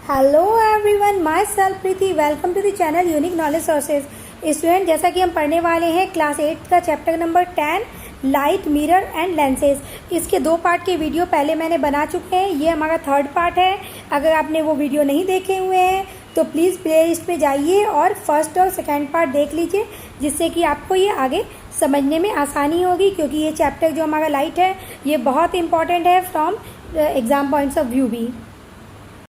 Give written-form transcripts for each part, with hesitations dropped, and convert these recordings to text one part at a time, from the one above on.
Hello everyone, my self Preeti. Welcome to the channel unique knowledge sources. Student, जैसा कि हम पढ़ने वाले हैं क्लास 8 का chapter number 10 light, mirror and lenses. इसके 2 पार्ट के वीडियो पहले मैंने बना चुके हैं। ये हमारा 3rd पार्ट है। अगर आपने वो वीडियो नहीं देखे हुए हैं तो प्लीज़ प्ले लिस्ट में जाइए और 1st और 2nd पार्ट देख लीजिए, जिससे कि आपको ये आगे समझने में आसानी होगी, क्योंकि ये चैप्टर जो हमारा लाइट है ये बहुत इंपॉर्टेंट है from exam points of view भी।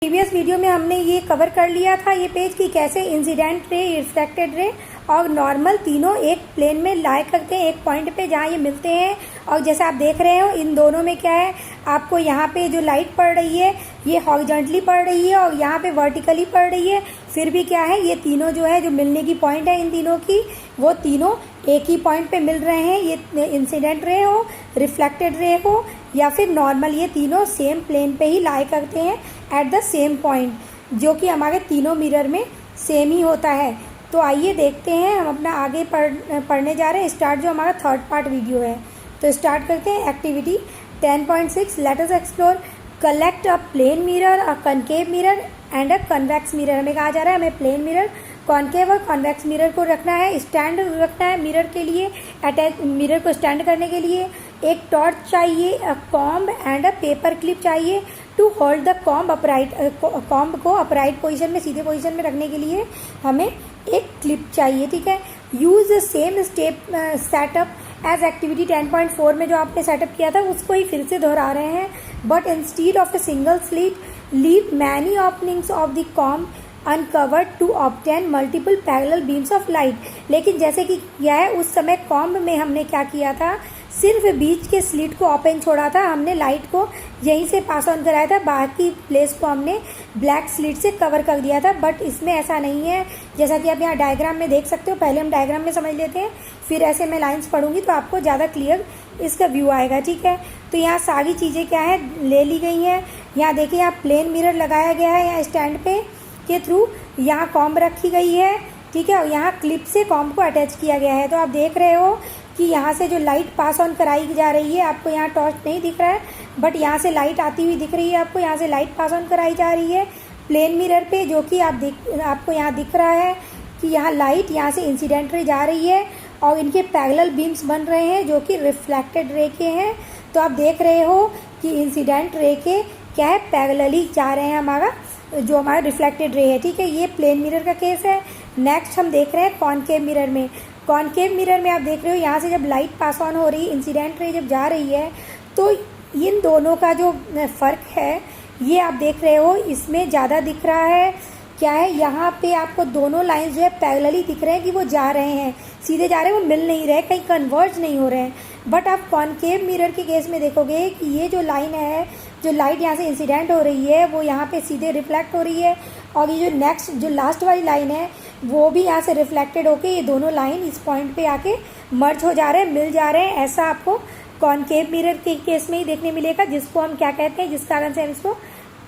प्रीवियस वीडियो में हमने ये कवर कर लिया था ये पेज कि कैसे इंसिडेंट रे, रिफ्लेक्टेड रे और नॉर्मल तीनों एक प्लेन में लाई करते हैं, एक पॉइंट पे जहाँ ये मिलते हैं। और जैसे आप देख रहे हो इन दोनों में क्या है, आपको यहाँ पे जो लाइट पड़ रही है ये हॉरिजॉन्टली पड़ रही है और यहाँ पे वर्टिकली पड़ रही है। फिर भी क्या है, ये तीनों जो है, जो मिलने की पॉइंट है इन तीनों की, वो तीनों एक ही पॉइंट पे मिल रहे हैं। ये इंसिडेंट रे हो, रिफ्लेक्टेड रे हो या फिर नॉर्मल, ये तीनों सेम प्लेन पे ही लाई करते हैं एट द सेम पॉइंट, जो कि हमारे तीनों मिरर में सेम ही होता है। तो आइए देखते हैं, हम अपना आगे पढ़ने जा रहे हैं। स्टार्ट जो हमारा 3rd पार्ट वीडियो है, तो स्टार्ट करते हैं। Activity 10.6 let us explore collect a plane mirror, a concave mirror and a convex mirror. हमें कहा जा रहा है हमें प्लेन मिरर, कॉन्केव और कॉन्वेक्स मिरर को रखना है, स्टैंड रखना है मिरर के लिए, अटैच मिरर को स्टैंड करने के लिए एक टॉर्च चाहिए, a comb and a paper clip चाहिए to hold the comb upright. Comb को अपराइट पोजीशन में, सीधे पोजीशन में रखने के लिए हमें एक क्लिप चाहिए, ठीक है। Use the same step setup as activity 10.4 में जो आपने सेटअप किया था उसको ही फिर से दोहरा रहे हैं। But instead of a single slit leave many openings of the comb uncovered to obtain multiple parallel beams of light. लेकिन जैसे कि क्या है, उस समय कॉम्ब में हमने क्या किया था, सिर्फ बीच के स्लिट को ओपन छोड़ा था, हमने लाइट को यहीं से पास ऑन कराया था, बाकी प्लेस को हमने ब्लैक स्लिट से कवर कर दिया था। बट इसमें ऐसा नहीं है, जैसा कि आप यहाँ डायग्राम में देख सकते हो। पहले हम डायग्राम में समझ लेते हैं, फिर ऐसे मैं लाइंस पढ़ूंगी तो आपको ज़्यादा क्लियर इसका व्यू आएगा, ठीक है। तो यहाँ सारी चीज़ें क्या है, ले ली गई हैं। यहाँ देखिए, यहाँ प्लेन मिरर लगाया गया है, यहाँ स्टैंड पे के थ्रू यहाँ कॉम्ब रखी गई है, ठीक है। और यहाँ क्लिप से कॉम्ब को अटैच किया गया है। तो आप देख रहे हो कि यहाँ से जो लाइट पास ऑन कराई जा रही है, आपको यहाँ टॉर्च नहीं दिख रहा है, बट यहाँ से लाइट आती हुई दिख रही है आपको। यहाँ से लाइट पास ऑन कराई जा रही है प्लेन मिरर पे, जो कि आपको यहाँ दिख रहा है कि यहाँ लाइट यहाँ से इंसिडेंट रे जा रही है और इनके पैरेलल बीम्स बन रहे हैं जो कि रिफ्लेक्टेड रे के हैं। तो आप देख रहे हो कि इंसिडेंट रे के क्या है, पैरेलली जा रहे हैं हमारा जो हमारा रिफ्लेक्टेड रे है, ठीक है। ये प्लेन मिरर का केस है। नेक्स्ट हम देख रहे हैं कॉनकेव मिरर में। कॉनकेव मिरर में आप देख रहे हो यहाँ से जब लाइट पास ऑन हो रही है, इंसिडेंट रे जब जा रही है, तो इन दोनों का जो फ़र्क है ये आप देख रहे हो, इसमें ज़्यादा दिख रहा है। क्या है, यहाँ पे आपको दोनों लाइंस जो है पैरेलली दिख रहे हैं कि वो जा रहे हैं, सीधे जा रहे हैं, वो मिल नहीं रहे, कहीं कन्वर्ज नहीं हो रहे हैं। बट आप कॉनकेव मिरर के केस में देखोगे कि ये जो लाइन है, जो लाइट यहाँ से इंसिडेंट हो रही है, वो यहाँ पे सीधे रिफ्लेक्ट हो रही है, और ये जो नेक्स्ट जो लास्ट वाली लाइन है वो भी यहाँ से रिफ्लेक्टेड होके ये दोनों लाइन इस पॉइंट पे आके मर्ज हो जा रहे हैं, मिल जा रहे हैं। ऐसा आपको कॉनकेव मिरर के केस में ही देखने मिलेगा, जिसको हम क्या कहते हैं, जिस कारण से हम इसको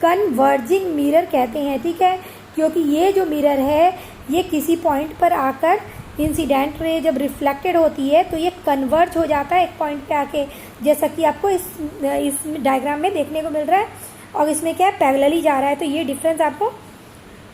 कन्वर्जिंग मिरर कहते हैं, ठीक है। क्योंकि ये जो मिरर है ये किसी पॉइंट पर आकर इंसिडेंट रे जब रिफ्लेक्टेड होती है तो ये कन्वर्ज हो जाता है एक पॉइंट पे आके, जैसा कि आपको इस डायग्राम में देखने को मिल रहा है। और इसमें क्या है, पैरेलली जा रहा है। तो ये डिफरेंस आपको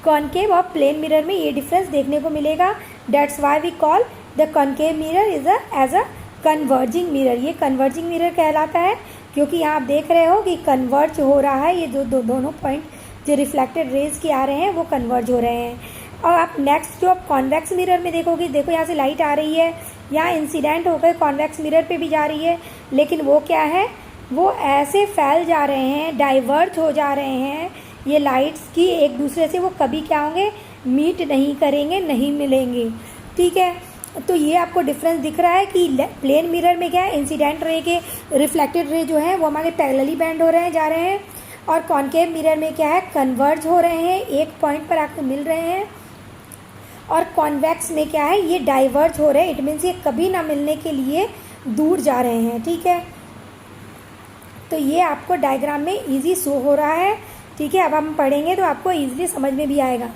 कॉनकेव और प्लेन मिरर में ये डिफरेंस देखने को मिलेगा। That's why we call the concave mirror as a converging mirror. ये कन्वर्जिंग मिरर कहलाता है क्योंकि यहाँ आप देख रहे हो कि कन्वर्ज हो रहा है, ये जो दोनों पॉइंट जो रिफ्लेक्टेड रेज के आ रहे हैं वो कन्वर्ज हो रहे हैं। और आप नेक्स्ट जो आप कॉन्वेक्स मिरर में देखोगे, देखो यहाँ से लाइट आ रही है, यहाँ इंसिडेंट होकर कॉन्वेक्स मिरर पे भी जा रही है, लेकिन वो क्या है, वो ऐसे फैल जा रहे हैं, डाइवर्ज हो जा रहे हैं ये लाइट्स की एक दूसरे से, वो कभी क्या होंगे, मीट नहीं करेंगे, नहीं मिलेंगे, ठीक है। तो ये आपको डिफरेंस दिख रहा है कि प्लेन मिरर में क्या है, इंसिडेंट रे के रिफ्लेक्टेड रे जो है वो हमारे पैरेलली बेंड हो रहे हैं, जा रहे हैं, और कॉनकेव मिरर में क्या है, कन्वर्ज हो रहे हैं, एक पॉइंट पर आकर मिल रहे हैं। और कॉन्वेक्स में क्या है, ये डाइवर्ज हो रहे हैं, इट मीन्स ये कभी ना मिलने के लिए दूर जा रहे हैं, ठीक है। तो ये आपको डायग्राम में इजी शो हो रहा है, ठीक है। अब हम पढ़ेंगे तो आपको इजीली समझ में भी आएगा।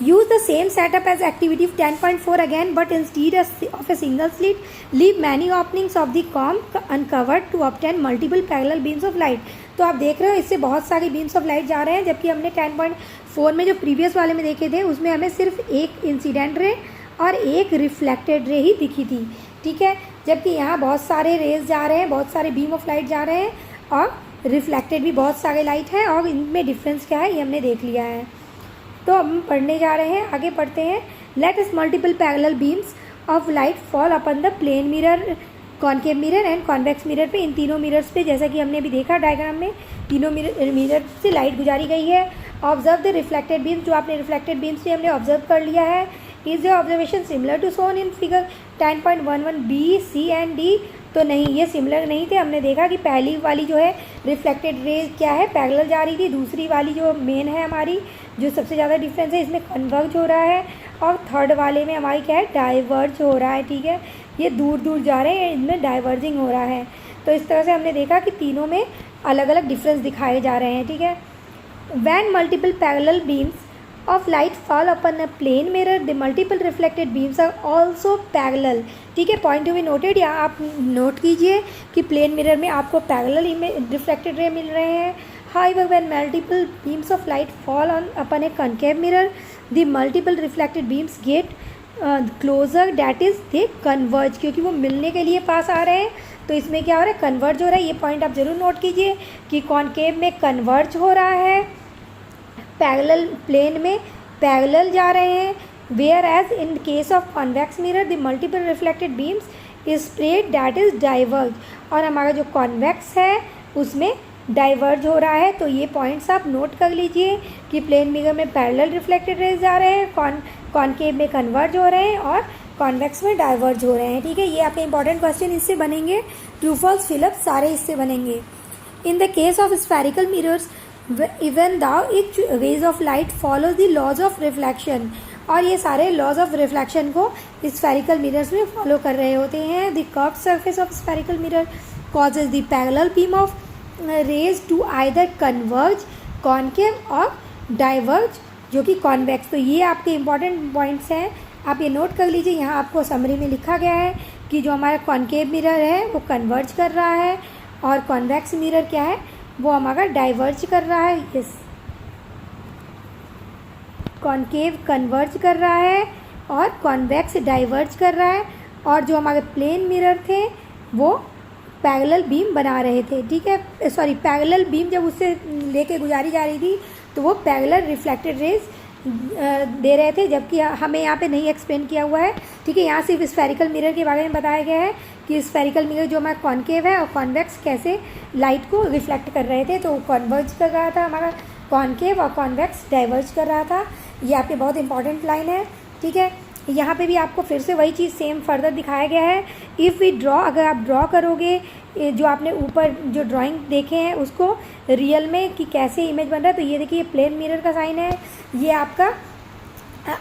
Use the same setup as activity 10.4 again, but instead of a single slit, leave many openings of the comb uncovered to obtain multiple parallel beams of light. तो आप देख रहे हो इससे बहुत सारी बीम्स ऑफ लाइट जा रहे हैं, जबकि हमने 10.4 में जो प्रीवियस वाले में देखे थे उसमें हमें सिर्फ एक इंसिडेंट रे और एक रिफ्लेक्टेड रे ही दिखी थी, ठीक है। जबकि यहाँ बहुत सारे रेज जा रहे हैं, बहुत सारे बीम ऑफ लाइट जा रहे हैं और रिफ्लेक्टेड भी बहुत सारे लाइट हैं, और इनमें डिफरेंस क्या है ये हमने देख लिया है। तो हम पढ़ने जा रहे हैं, आगे पढ़ते हैं। Let us multiple parallel beams of light fall upon the plane mirror, concave mirror and convex mirror पे। इन तीनों मिरर्स पे, जैसा कि हमने अभी देखा डायग्राम में, तीनों मिरर से लाइट गुजारी गई है। ऑब्जर्व द रिफ्लेक्टेड बीम्स, जो आपने रिफ्लेक्टेड बीम्स से हमने ऑब्जर्व कर लिया है। Is the observation similar to shown in figure 10.11 b, c and d? तो नहीं, ये सिमिलर नहीं थे। हमने देखा कि पहली वाली जो है रिफ्लेक्टेड रे क्या है, पैरेलल जा रही थी। दूसरी वाली जो मेन है हमारी, जो सबसे ज़्यादा डिफरेंस है, इसमें कन्वर्ज हो रहा है, और थर्ड वाले में हमारी क्या है, डाइवर्ज हो रहा है, ठीक है। ये दूर दूर जा रहे हैं, इनमें डाइवर्जिंग हो रहा है। तो इस तरह से हमने देखा कि तीनों में अलग अलग डिफरेंस दिखाए जा रहे हैं, ठीक है। When multiple parallel beams of light fall upon a plane mirror, the multiple reflected beams are also parallel, ठीक है। पॉइंट टू बी नोटेड, यहाँ आप नोट कीजिए कि प्लेन मिरर में आपको पैरेलल रिफ्लेक्टेड रे मिल रहे हैं। However, when multiple beams of light fall upon a concave mirror, the multiple reflected beams get closer, that is they converge, क्योंकि वो मिलने के लिए पास आ रहे हैं, तो इसमें क्या हो रहा है, कन्वर्ज हो रहा है। ये पॉइंट आप जरूर नोट कीजिए कि कॉनकेव में कन्वर्ज हो रहा है, पैरेलल प्लेन में पैरेलल जा रहे हैं। Whereas in case of convex mirror the multiple reflected beams is spread, that is diverge, और हमारा जो कॉन्वेक्स है उसमें डाइवर्ज हो रहा है। तो ये पॉइंट्स आप नोट कर लीजिए कि प्लेन मिरर में पैरेलल रिफ्लेक्टेड रेज जा रहे हैं, कॉनकेव में कन्वर्ज हो रहे हैं, और कॉन्वेक्स में डाइवर्ज हो रहे हैं, ठीक है। ये आपके इंपॉर्टेंट क्वेश्चन इससे बनेंगे, ट्रू फॉल्स फिलअप सारे इससे बनेंगे। In the case of spherical mirrors, even though each rays of light follows the laws of reflection, और ये सारे laws of reflection को spherical mirrors में follow कर रहे होते हैं। The curved surface of spherical mirror causes the parallel beam of rays to either converge, concave और diverge, जो कि convex। तो ये आपके important points हैं, आप ये नोट कर लीजिए। यहाँ आपको समरी में लिखा गया है कि जो हमारा कॉनकेव मिरर है वो कन्वर्ज कर रहा है, और कॉन्वेक्स मिरर क्या है, वो हमारा डाइवर्ज कर रहा है। यस, कॉनकेव कन्वर्ज कर रहा है और कॉन्वेक्स डाइवर्ज कर रहा है, और जो हमारे प्लेन मिरर थे वो पैरेलल बीम बना रहे थे, ठीक है। सॉरी, पैरेलल बीम जब उससे लेके गुजारी जा रही थी तो वो पैरेलल रिफ्लेक्टेड रेज दे रहे थे, जबकि हमें यहाँ पे नहीं एक्सप्लेन किया हुआ है, ठीक है। यहाँ सिर्फ स्फेरिकल मिरर के बारे में बताया गया है कि स्फेरिकल मिरर जो हमारा कॉनकेव है और कॉन्वेक्स कैसे लाइट को रिफ्लेक्ट कर रहे थे। तो कन्वर्ज कर रहा था हमारा कॉनकेव, और कॉन्वेक्स डाइवर्ज कर रहा था। ये आपके बहुत इंपॉर्टेंट लाइन है, ठीक है। यहाँ पे भी आपको फिर से वही चीज़ सेम फर्दर दिखाया गया है। इफ़ वी ड्रॉ, अगर आप ड्रॉ करोगे, जो आपने ऊपर जो ड्राइंग देखे हैं उसको रियल में कि कैसे इमेज बन रहा है, तो ये देखिए प्लेन मिरर का साइन है, ये आपका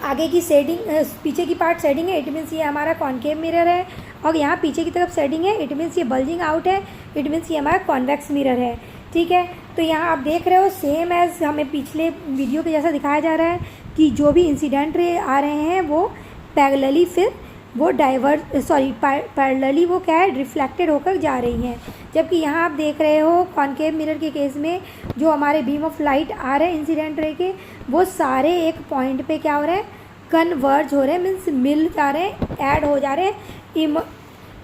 आगे की शेडिंग, पीछे की पार्ट शेडिंग है, इट मीन्स ये हमारा कॉनकेव मिरर है, और यहाँ पीछे की तरफ शेडिंग है, इट मीन्स ये बल्जिंग आउट है, इट मीन्स ये हमारा कॉन्वेक्स मिरर है, ठीक है। तो यहाँ आप देख रहे हो सेम एज हमें पिछले वीडियो के जैसा दिखाया जा रहा है कि जो भी इंसिडेंट रे आ रहे हैं वो पैरेलली फिर वो पैरेलली वो क्या है, रिफ्लेक्टेड होकर जा रही हैं। जबकि यहाँ आप देख रहे हो कॉनकेव मिरर के केस में जो हमारे बीम ऑफ लाइट आ रहे हैं इंसिडेंट रे के, वो सारे एक पॉइंट पे क्या हो रहे हैं, कन्वर्ज हो रहे हैं, मीन्स मिल जा रहे हैं, ऐड हो जा रहे हैं,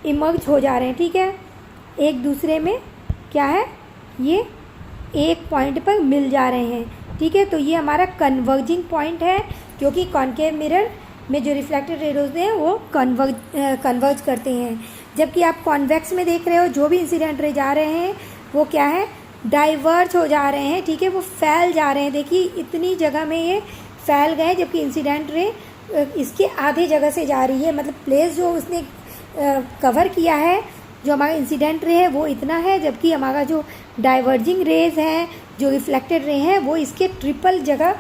इमर्ज हो जा रहे हैं, ठीक है। एक दूसरे में क्या है, ये एक पॉइंट पर मिल जा रहे हैं, ठीक है। तो ये हमारा कन्वर्जिंग पॉइंट है, क्योंकि कॉनकेव मिरर में जो रिफ्लेक्टेड रेज होते हैं वो कन्वर्ज करते हैं। जबकि आप कॉन्वेक्स में देख रहे हो जो भी इंसिडेंट रे जा रहे हैं वो क्या है, डाइवर्ज हो जा रहे हैं, ठीक है, वो फैल जा रहे हैं। देखिए इतनी जगह में ये फैल गए, जबकि इंसिडेंट रे इसके आधे जगह से जा रही है, मतलब प्लेस जो उसने कवर किया है, जो हमारा इंसिडेंट रे है वो इतना है, जबकि हमारा जो डाइवर्जिंग रेज हैं, जो रिफ्लेक्टेड रे हैं, वो इसके ट्रिपल जगह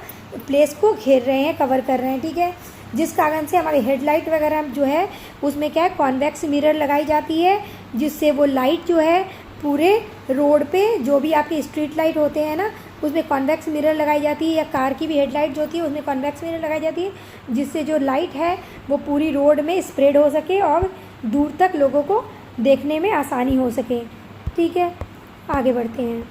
प्लेस को घेर रहे हैं, कवर कर रहे हैं, ठीक है। जिस कारण से हमारी हेडलाइट वगैरह जो है उसमें क्या है, कॉन्वेक्स मिरर लगाई जाती है, जिससे वो लाइट जो है पूरे रोड पे, जो भी आपके स्ट्रीट लाइट होते हैं ना, उसमें कॉन्वेक्स मिरर लगाई जाती है, या कार की भी हेडलाइट जो होती है उसमें कॉन्वेक्स मिरर लगाई जाती है, जिससे जो लाइट है वो पूरी रोड में स्प्रेड हो सके और दूर तक लोगों को देखने में आसानी हो सके, ठीक है। आगे बढ़ते हैं।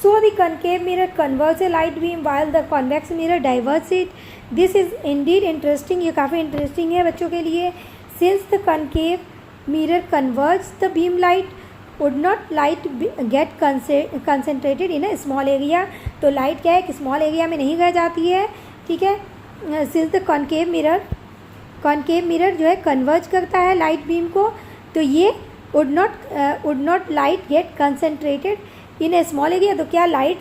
So the concave mirror converts a light beam while the convex mirror diverts it. This is indeed interesting. ये काफ़ी इंटरेस्टिंग है बच्चों के लिए. Since the concave mirror converts the beam light, would not light get concentrated in a small area. तो light क्या है कि स्मॉल एरिया में नहीं रह जाती है, ठीक है. Since the concave mirror जो है कन्वर्ज करता है लाइट बीम को, तो ये would not light get concentrated in A small area. तो क्या लाइट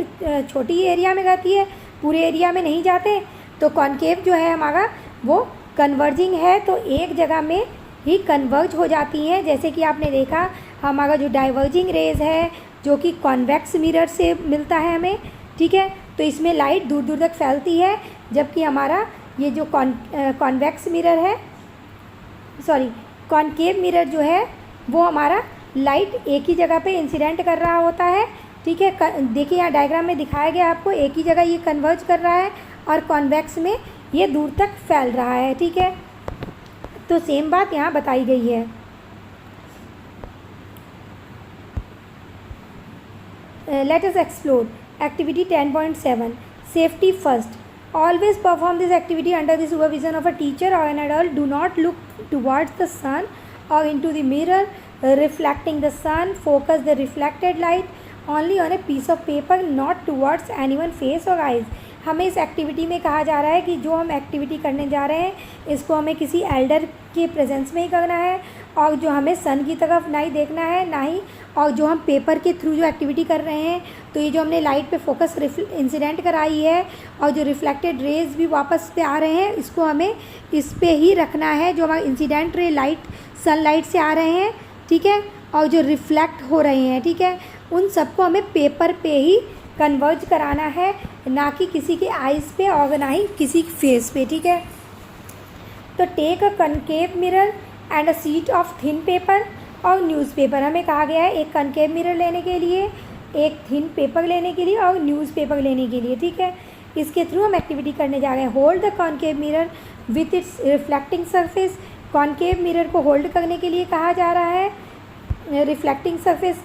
छोटी एरिया में रहती है, पूरे एरिया में नहीं जाते. तो कॉन्केव जो है हमारा वो कन्वर्जिंग है, तो एक जगह में ही कन्वर्ज हो जाती हैं. जैसे कि आपने देखा हमारा जो डाइवर्जिंग रेज है जो कि कॉन्वेक्स मिरर से मिलता है हमें, ठीक है. तो इसमें लाइट दूर दूर तक फैलती है, जबकि हमारा ये जो कॉन्वेक्स मिरर है, सॉरी कॉन्केव मिरर जो है वो हमारा लाइट एक ही जगह पे इंसिडेंट कर रहा होता है, ठीक है. देखिए यहाँ डायग्राम में दिखाया गया आपको, एक ही जगह ये कन्वर्ज कर रहा है और कॉन्वेक्स में ये दूर तक फैल रहा है, ठीक है. तो सेम बात यहाँ बताई गई है. Let us explore activity 10.7 safety first. Always perform this activity under the supervision of a teacher or an adult. Do not look towards the sun or into the mirror reflecting the sun. Focus the reflected light only on a piece of paper, not towards anyone's face or eyes. हमें इस activity में कहा जा रहा है कि जो हम एक्टिविटी करने जा रहे हैं इसको हमें किसी एल्डर के प्रेजेंस में ही करना है, और जो हमें सन की तरफ ना ही देखना है ना ही, और जो हम पेपर के थ्रू जो एक्टिविटी कर रहे हैं, तो ये जो हमने लाइट पे फोकस इंसिडेंट कराई है और जो रिफ्लेक्टेड रेज भी वापस पे आ रहे हैं, इसको हमें इस पे ही रखना है. जो हमारा इंसिडेंट रे लाइट सनलाइट से आ रहे हैं, ठीक है, और जो रिफ्लेक्ट हो रहे हैं, ठीक है, उन सबको हमें पेपर पे ही कन्वर्ज कराना है, ना कि किसी के आइज़ पे और ना ही किसी के फेस पे, ठीक है. तो take a concave mirror and a sheet of thin paper और न्यूज़पेपर. हमें कहा गया है एक कनकेव मिरर लेने के लिए, एक थिन पेपर लेने के लिए और न्यूज़पेपर लेने के लिए, ठीक है. इसके थ्रू हम एक्टिविटी करने जा रहे हैं. Hold the concave mirror with its reflecting surface. Concave mirror को होल्ड करने के लिए कहा जा रहा है रिफ्लेक्टिंग सरफेस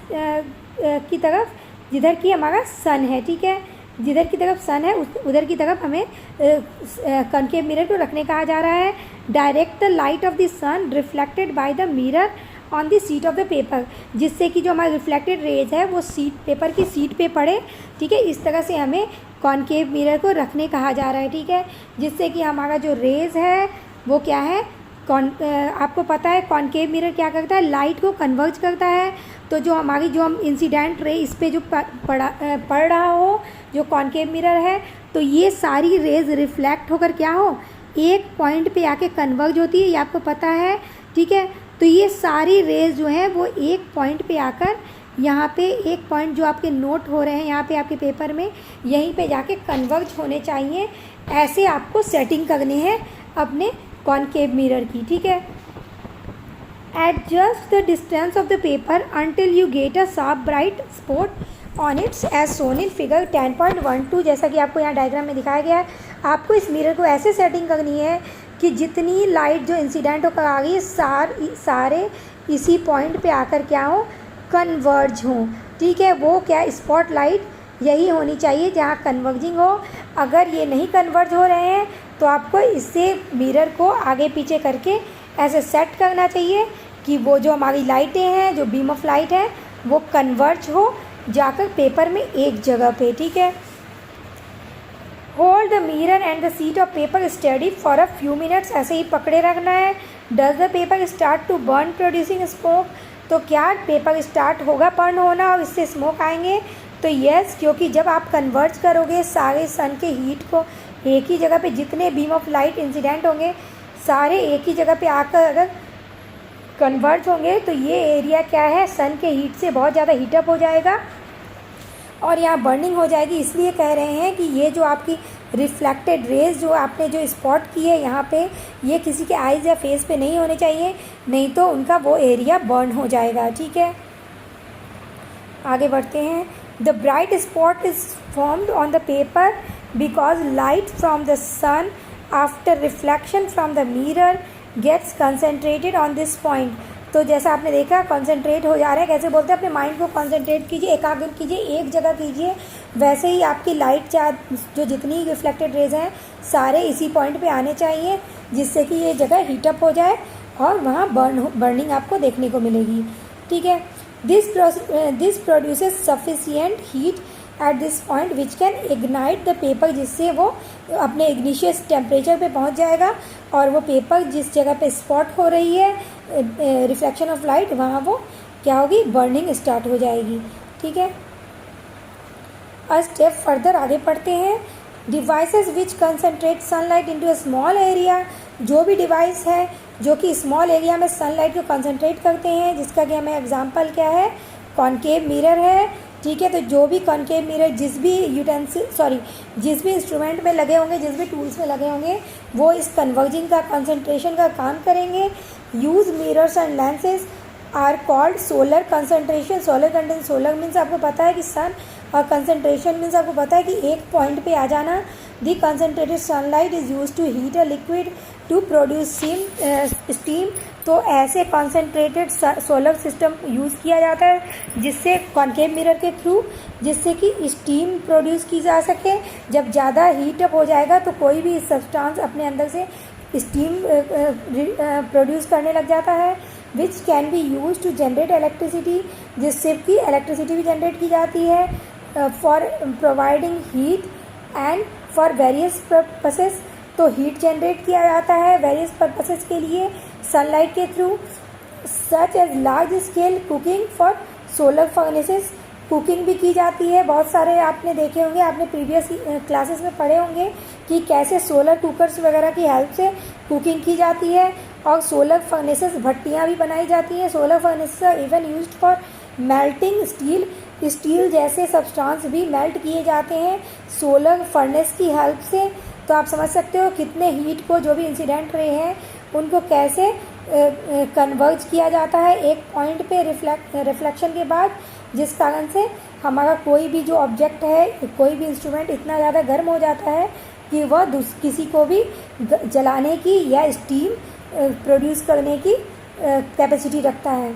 की तरफ, जिधर की हमारा सन है, ठीक है. जिधर की तरफ सन है उधर की तरफ हमें कॉन्केव मिरर को रखने कहा जा रहा है. Direct the light of the sun reflected by the mirror on the sheet of the paper. जिससे कि जो हमारा रिफ्लेक्टेड रेज है वो पेपर की शीट पे पड़े, ठीक है. इस तरह से हमें कॉन्केव मिरर को रखने कहा जा रहा है, ठीक है. जिससे कि हमारा जो रेज है वो क्या है, आपको पता है कॉन्केव मिरर क्या करता है, लाइट को कन्वर्ज करता है. तो जो हम इंसिडेंट रे इस पे जो पड़ रहा हो जो कॉन्केव मिरर है, तो ये सारी रेज रिफ्लेक्ट होकर क्या हो, एक पॉइंट पे आके कन्वर्ज होती है, ये आपको पता है, ठीक है. तो ये सारी रेज जो है वो एक पॉइंट पे आकर यहाँ पे एक पॉइंट जो आपके नोट हो रहे हैं यहाँ पे आपके पेपर में, यहीं पे जाके कन्वर्ज होने चाहिए. ऐसे आपको सेटिंग करनी है अपने कॉन्केव मिरर की, ठीक है. Adjust the distance of the paper until you get a sharp bright spot on it as shown in figure 10.12. जैसा कि आपको यहाँ डायग्राम में दिखाया गया है, आपको इस मिरर को ऐसे सेटिंग करनी है कि जितनी लाइट जो इंसिडेंट होकर आ गई सारे इसी पॉइंट पे आकर क्या हो, कन्वर्ज हों, ठीक है. वो क्या स्पॉट लाइट यही होनी चाहिए जहाँ कन्वर्जिंग हो. अगर ये नहीं कन्वर्ज हो रहे हैं तो आपको इससे मिरर को आगे पीछे करके ऐसे सेट करना चाहिए कि वो जो हमारी लाइटें हैं, जो बीम ऑफ लाइट है, वो कन्वर्ज हो जाकर पेपर में एक जगह पे, ठीक है. Hold the mirror and the sheet of paper steady for a few minutes. ऐसे ही पकड़े रखना है. Does the paper start to burn producing smoke. तो क्या पेपर स्टार्ट होगा बर्न होना और इससे स्मोक आएंगे. तो यस, क्योंकि जब आप कन्वर्ज करोगे सारे सन के हीट को एक ही जगह पे, जितने बीम ऑफ लाइट इंसिडेंट होंगे सारे एक ही जगह पे आकर अगर कन्वर्ज होंगे तो ये एरिया क्या है, सन के हीट से बहुत ज़्यादा हीटअप हो जाएगा और यहाँ बर्निंग हो जाएगी. इसलिए कह रहे हैं कि ये जो आपकी रिफ्लेक्टेड रेज जो आपने जो स्पॉट की है यहाँ पे, ये किसी के आइज़ या फेस पे नहीं होने चाहिए, नहीं तो उनका वो एरिया बर्न हो जाएगा, ठीक है. आगे बढ़ते हैं. The bright spot is formed on the paper because light from the sun after reflection from the mirror gets concentrated on this point. तो जैसा आपने देखा कंसनट्रेट हो जा रहा है, कैसे बोलते हैं, अपने माइंड को कंसनट्रेट कीजिए, एकाग्र कीजिए, एक जगह कीजिए. वैसे ही आपकी लाइट चार्ज जो जितनी रिफ्लेक्टेड रेज हैं सारे इसी पॉइंट पे आने चाहिए, जिससे कि ये जगह हीटअप हो जाए और वहाँ बर्निंग आपको देखने को मिलेगी। ठीक है, this produces sufficient heat at this point which can ignite the paper, जिससे वो अपने इग्निशियस टेम्परेचर पे पहुंच जाएगा और वो पेपर जिस जगह पे स्पॉट हो रही है रिफ्लेक्शन ऑफ लाइट, वहाँ वो क्या होगी, बर्निंग स्टार्ट हो जाएगी। ठीक है, अ स्टेप फर्दर आगे पढ़ते हैं। Devices which concentrate sunlight into a small area, जो भी डिवाइस है जो कि स्मॉल एरिया में सनलाइट को कंसनट्रेट करते हैं, जिसका कि हमें एग्जांपल क्या है, कॉनकेव मिरर है। ठीक है, तो जो भी कॉनकेव मिरर जिस भी जिस भी इंस्ट्रूमेंट में लगे होंगे, जिस भी टूल्स में लगे होंगे, वो इस कन्वर्जिंग का कंसनट्रेशन का काम करेंगे। Use mirrors and lenses are called solar concentration. Solar means आपको पता है कि सन, और कंसनट्रेशन मीन्स आपको पता है कि एक पॉइंट पे आ जाना। The concentrated sunlight is use to heat a liquid to produce steam. तो ऐसे कॉन्सेंट्रेटेड सोलर सिस्टम यूज़ किया जाता है जिससे कॉनकेव मिरर के थ्रू, जिससे कि स्टीम प्रोड्यूस की जा सके। जब ज़्यादा हीटअप हो जाएगा तो कोई भी सब्सटेंस अपने अंदर से स्टीम प्रोड्यूस करने लग जाता है, which can be use to generate electricity, जिससे कि इलेक्ट्रिसिटी भी जनरेट की जाती है for providing heat and for various purposes. तो हीट जनरेट किया जाता है वेरियस पर्पसेस के लिए सनलाइट के through, such as large scale cooking for solar furnaces. Cooking भी की जाती है, बहुत सारे आपने देखे होंगे, आपने प्रीवियस क्लासेस में पढ़े होंगे कि कैसे सोलर कुकर्स वगैरह की हेल्प से कुकिंग की जाती है। और सोलर फर्नेसेस, भट्टियाँ भी बनाई जाती हैं। Solar furnaces are even used for melting steel. Steel जैसे सब्सटेंस भी मेल्ट किए जाते हैं सोलर फर्नेस की हेल्प से। तो आप समझ सकते हो कितने हीट को, जो भी इंसिडेंट रहे हैं उनको कैसे कन्वर्ज किया जाता है एक पॉइंट पे रिफ्लेक्शन के बाद, जिस कारण से हमारा कोई भी जो ऑब्जेक्ट है, कोई भी इंस्ट्रूमेंट इतना ज़्यादा गर्म हो जाता है कि वह किसी को भी जलाने की या स्टीम प्रोड्यूस करने की कैपेसिटी रखता है।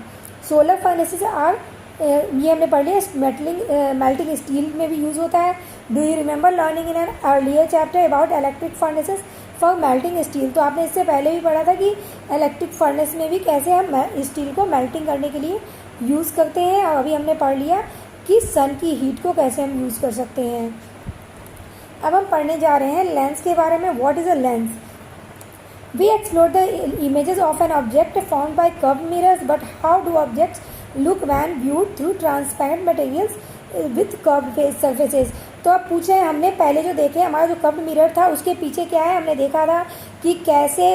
सोलर फर्नेसेस आर, ये हमने पढ़ लिया, मेल्टिंग स्टील में भी यूज़ होता है। Do you remember learning in an earlier chapter about electric furnaces for melting steel? तो आपने इससे पहले भी पढ़ा था कि इलेक्ट्रिक फर्नेस में भी कैसे हम स्टील को मेल्टिंग करने के लिए यूज़ करते हैं। और अभी हमने पढ़ लिया कि सन की हीट को कैसे हम यूज़ कर सकते हैं। अब हम पढ़ने जा रहे हैं लेंस के बारे में। What is a lens? We explore the images of an object formed by curved mirrors, but how do objects look when viewed through transparent materials with curved surfaces? तो अब पूछे, हमने पहले जो देखे, हमारा जो कर्व्ड मिरर था उसके पीछे क्या है, हमने देखा था कि कैसे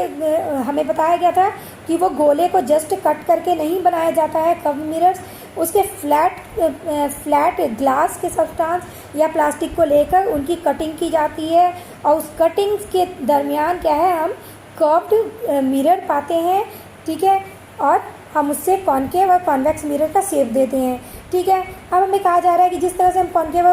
हमें बताया गया था कि वो गोले को जस्ट कट करके नहीं बनाया जाता है कर्व्ड मिरर्स, उसके फ्लैट ग्लास के सब्सटेंस या प्लास्टिक को लेकर उनकी कटिंग की जाती है और उस कटिंग के दरमियान क्या है, हम कर्व्ड मिरर पाते हैं। ठीक है, और हम उससे कॉनकेव और कॉन्वेक्स मिरर का शेप देते हैं। ठीक है, अब हमें कहा जा रहा है कि जिस तरह से हम कॉनकेव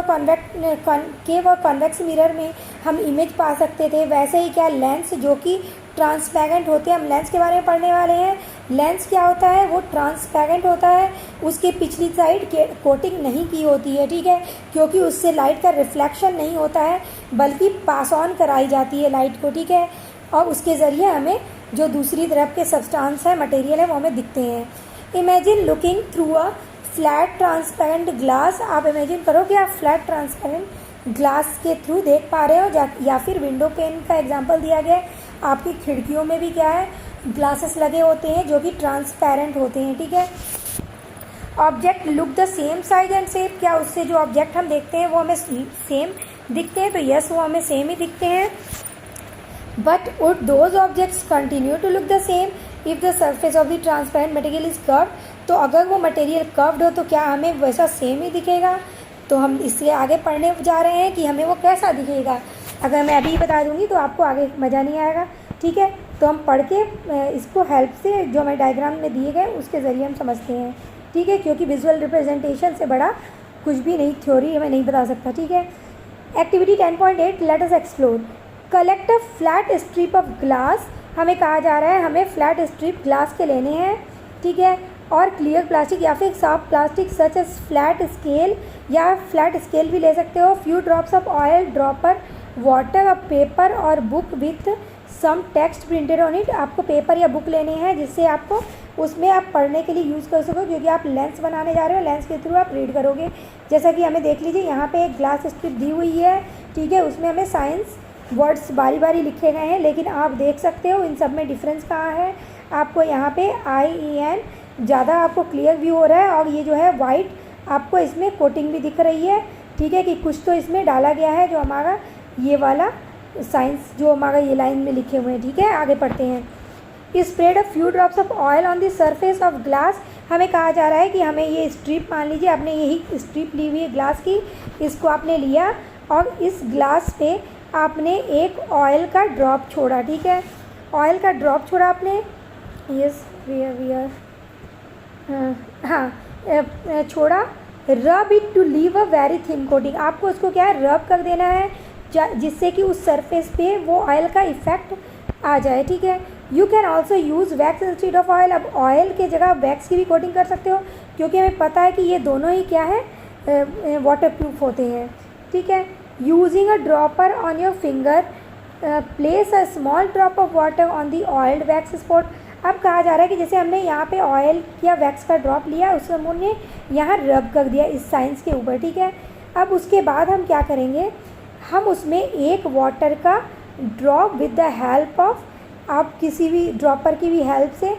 और कॉन्वेक्स मिरर में हम इमेज पा सकते थे, वैसे ही क्या लेंस जो कि ट्रांसपेरेंट होते हैं, हम लेंस के बारे में पढ़ने वाले हैं। लेंस क्या होता है, वो ट्रांसपेरेंट होता है, उसकी पिछली साइड कोटिंग नहीं की होती है। ठीक है, क्योंकि उससे लाइट का रिफ्लेक्शन नहीं होता है बल्कि पास ऑन कराई जाती है लाइट को। ठीक है, और उसके ज़रिए हमें जो दूसरी तरफ के सब्सटेंस है, मटेरियल है, वो हमें दिखते हैं। Imagine looking through a flat transparent glass. आप इमेजिन करो कि आप फ्लैट ट्रांसपेरेंट ग्लास के थ्रू देख पा रहे हो, या फिर विंडो पेन का एग्जांपल दिया गया है। आपकी खिड़कियों में भी क्या है, ग्लासेस लगे होते हैं जो कि ट्रांसपेरेंट होते हैं। ठीक है, object look the same size and shape. क्या उससे जो ऑब्जेक्ट हम देखते हैं वो हमें सेम दिखते हैं? तो यस, वो हमें सेम ही दिखते हैं। But would those objects continue to look the same if the surface of the transparent material is curved? तो अगर वो मटेरियल कर्व्ड हो तो क्या हमें वैसा सेम ही दिखेगा? तो हम इससे आगे पढ़ने जा रहे हैं कि हमें वो कैसा दिखेगा। अगर मैं अभी बता दूंगी तो आपको आगे मज़ा नहीं आएगा। ठीक है, तो हम पढ़ के इसको हेल्प से जो हमें डायग्राम में दिए गए उसके ज़रिए हम समझते हैं। ठीक है, क्योंकि विजुअल रिप्रेजेंटेशन से बड़ा कुछ भी नहीं, थ्योरी हमें नहीं बता सकता। ठीक है, activity 10.8 late us explore. Collect a flat strip of glass. हमें कहा जा रहा है हमें फ्लैट स्ट्रिप ग्लास के लेने हैं। ठीक है, और क्लियर प्लास्टिक या फिर soft plastic such as flat scale या फ्लैट स्केल भी ले सकते हो। Few drops of oil dropper water of paper और book with some text printed on it. आपको पेपर या बुक लेने हैं जिससे आपको उसमें आप पढ़ने के लिए यूज़ कर सको, क्योंकि आप लेंस बनाने जा रहे हो, लेंस के थ्रू आप रीड करोगे। जैसा कि हमें देख लीजिए यहाँ पे एक ग्लास स्ट्रिप दी हुई है, ठीक है, उसमें हमें साइंस वर्ड्स बारी बारी लिखे गए हैं, लेकिन आप देख सकते हो इन सब में डिफरेंस कहाँ है। आपको यहाँ पे IEN ज़्यादा आपको क्लियर व्यू हो रहा है, और ये जो है वाइट आपको इसमें कोटिंग भी दिख रही है, ठीक है, कि कुछ तो इसमें डाला गया है जो हमारा ये वाला साइंस जो हमारा ये लाइन में लिखे हुए हैं, ठीक है। आगे पढ़ते हैं। Spread a few drops of oil on the surface of glass. हमें कहा जा रहा है कि हमें ये स्ट्रिप, मान लीजिए आपने यही स्ट्रिप ली हुई है ग्लास की, इसको आपने लिया और इस ग्लास पे आपने एक ऑयल का ड्रॉप छोड़ा, ठीक है, ऑयल का ड्रॉप छोड़ा आपने, यस वियर हाँ छोड़ा। Rub it to leave a very thin coating. आपको उसको क्या है, रब कर देना है जिससे कि उस सरफेस पे वो ऑयल का इफ़ेक्ट आ जाए, ठीक है। You can also use wax instead of oil. अब ऑयल के जगह वैक्स की भी कोटिंग कर सकते हो, क्योंकि हमें पता है कि ये दोनों ही क्या है, वाटर प्रूफ होते हैं, ठीक है। Using a dropper on your finger, place a small drop of water on the oiled wax spot. अब कहा जा रहा है कि जैसे हमने यहाँ पे ऑयल या वैक्स का ड्रॉप लिया, उसको हमने यहाँ रब कर दिया इस साइंस के ऊपर, ठीक है। अब उसके बाद हम क्या करेंगे, हम उसमें एक वाटर का drop with the help of, आप किसी भी ड्रॉपर की भी हेल्प से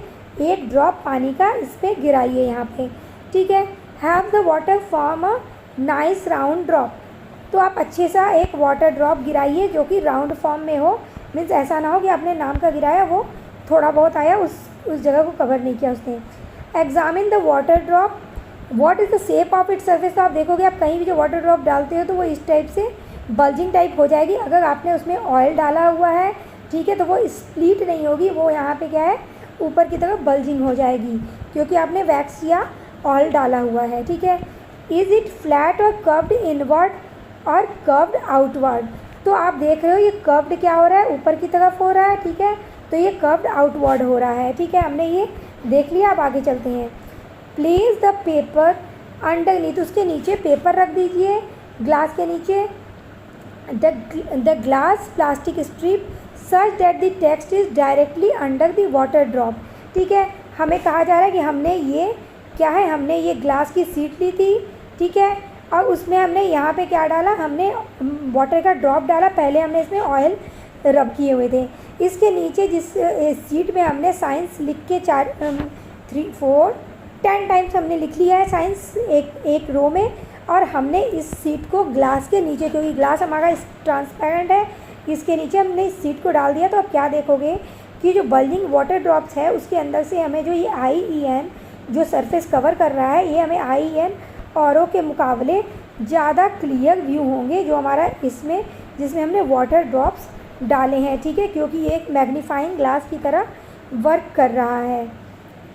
एक ड्रॉप पानी का इस पर गिराइए यहाँ पे, ठीक है। Have the water form a nice round drop. तो आप अच्छे सा एक वाटर ड्रॉप गिराइए जो कि राउंड फॉर्म में हो, मीन्स ऐसा ना हो कि आपने नाम का गिराया वो थोड़ा बहुत आया, उस जगह को कवर नहीं किया उसने। Examine the water drop, what is the shape of it surface. तो आप देखोगे आप कहीं भी जो वाटर ड्रॉप डालते हो तो वो इस टाइप से बल्जिंग टाइप हो जाएगी। अगर आपने उसमें ऑयल डाला हुआ है, ठीक है, तो वो स्प्लिट नहीं होगी, वो यहाँ पे क्या है, ऊपर की तरफ बल्जिंग हो जाएगी, क्योंकि आपने वैक्स या ऑयल डाला हुआ है, ठीक है। इज़ इट फ्लैट और कर्व्ड इनवर्ड और कर्व्ड आउटवर्ड। तो आप देख रहे हो ये कर्व्ड क्या हो रहा है, ऊपर की तरफ हो रहा है, ठीक है, तो ये कर्व्ड आउटवर्ड हो रहा है, ठीक है, हमने ये देख लिया। अब आगे चलते हैं। प्लेस द पेपर अंडरनीथ, उसके नीचे पेपर रख दीजिए ग्लास के नीचे। The glass plastic strip such that the text is directly under the water drop, ठीक है। हमें कहा जा रहा है कि हमने ये क्या है, हमने ये ग्लास की सीट ली थी, ठीक है, और उसमें हमने यहाँ पे क्या डाला, हमने वाटर का ड्रॉप डाला, पहले हमने इसमें ऑयल रब किए हुए थे। इसके नीचे जिस सीट में हमने साइंस लिख के 3, 4, 10 टाइम्स हमने लिख लिया है साइंस एक रो में, और हमने इस सीट को ग्लास के नीचे, क्योंकि ग्लास हमारा ट्रांसपेरेंट है, इसके नीचे हमने इस सीट को डाल दिया। तो अब क्या देखोगे कि जो बल्जिंग वाटर ड्रॉप्स है उसके अंदर से हमें जो ये IEN जो सरफेस कवर कर रहा है, ये हमें IEN औरों के मुकाबले ज़्यादा क्लियर व्यू होंगे जो हमारा इसमें, जिसमें हमने वाटर ड्रॉप्स डाले हैं, ठीक है, क्योंकि ये एक मैग्नीफाइंग ग्लास की तरह वर्क कर रहा है,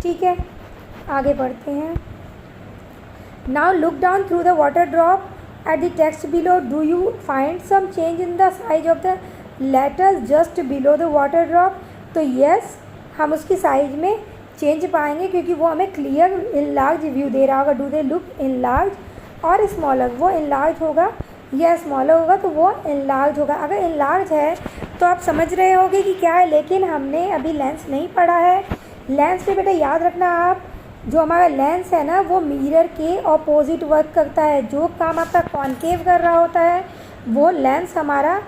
ठीक है। आगे बढ़ते हैं। Now look down through the water drop at the text below. Do you find some change in the size of the letters just below the water drop. तो यस, हम उसकी साइज में चेंज पाएंगे, क्योंकि वो हमें क्लियर इनलार्ज व्यू दे रहा होगा। डू दे लुक इनलार्ज और स्मॉलर, वो इनलार्ज होगा या स्मॉलर होगा, तो वो इनलार्ज होगा। अगर इनलार्ज है तो आप समझ रहे होगे कि क्या है, लेकिन हमने अभी लेंस नहीं पढ़ा है। लेंस पे बेटा याद रखना आप, जो हमारा लेंस है ना वो मिरर के ऑपोजिट वर्क करता है। जो काम आपका कॉनकेव कर रहा होता है वो लेंस हमारा